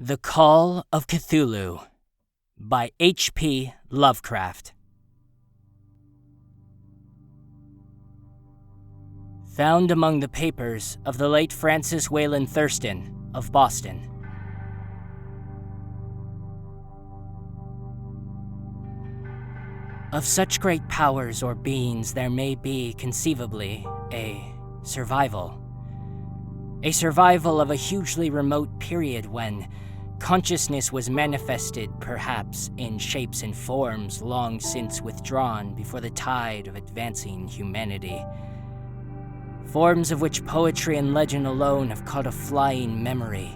The Call of Cthulhu by H.P. Lovecraft. Found among the papers of the late Francis Wayland Thurston of Boston. Of such great powers or beings there may be, conceivably, a survival. A survival of a hugely remote period when consciousness was manifested, perhaps, in shapes and forms long since withdrawn before the tide of advancing humanity. Forms of which poetry and legend alone have caught a flying memory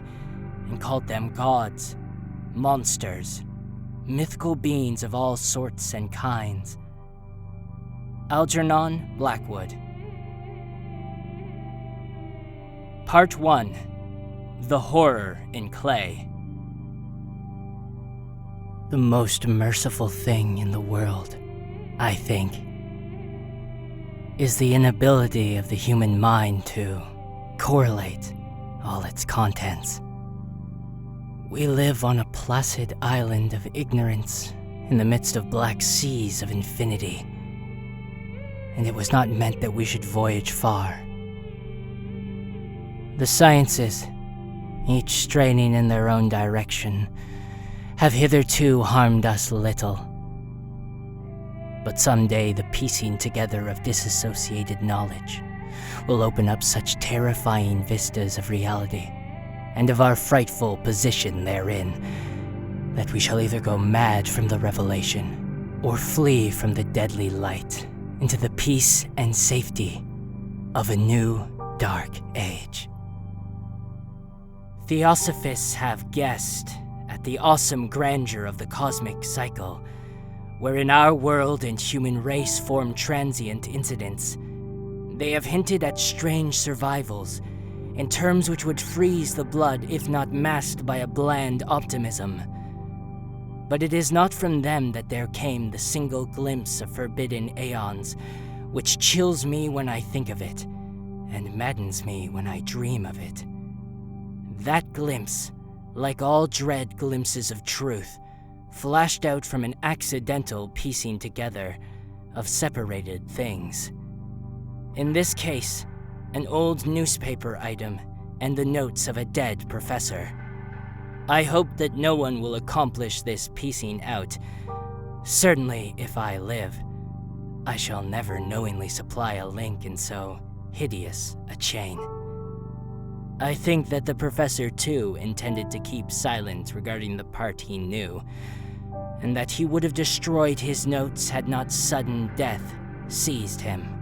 and called them gods, monsters, mythical beings of all sorts and kinds. Algernon Blackwood. Part 1. The Horror in Clay. The most merciful thing in the world, I think, is the inability of the human mind to correlate all its contents. We live on a placid island of ignorance in the midst of black seas of infinity, and it was not meant that we should voyage far. The sciences, each straining in their own direction, have hitherto harmed us little. But someday the piecing together of disassociated knowledge will open up such terrifying vistas of reality and of our frightful position therein, that we shall either go mad from the revelation or flee from the deadly light into the peace and safety of a new dark age. Theosophists have guessed at the awesome grandeur of the cosmic cycle, wherein our world and human race form transient incidents. They have hinted at strange survivals, in terms which would freeze the blood if not masked by a bland optimism. But it is not from them that there came the single glimpse of forbidden aeons, which chills me when I think of it, and maddens me when I dream of it. That glimpse, like all dread glimpses of truth, flashed out from an accidental piecing together of separated things. In this case, an old newspaper item and the notes of a dead professor. I hope that no one will accomplish this piecing out. Certainly, if I live, I shall never knowingly supply a link in so hideous a chain. I think that the professor, too, intended to keep silent regarding the part he knew, and that he would have destroyed his notes had not sudden death seized him.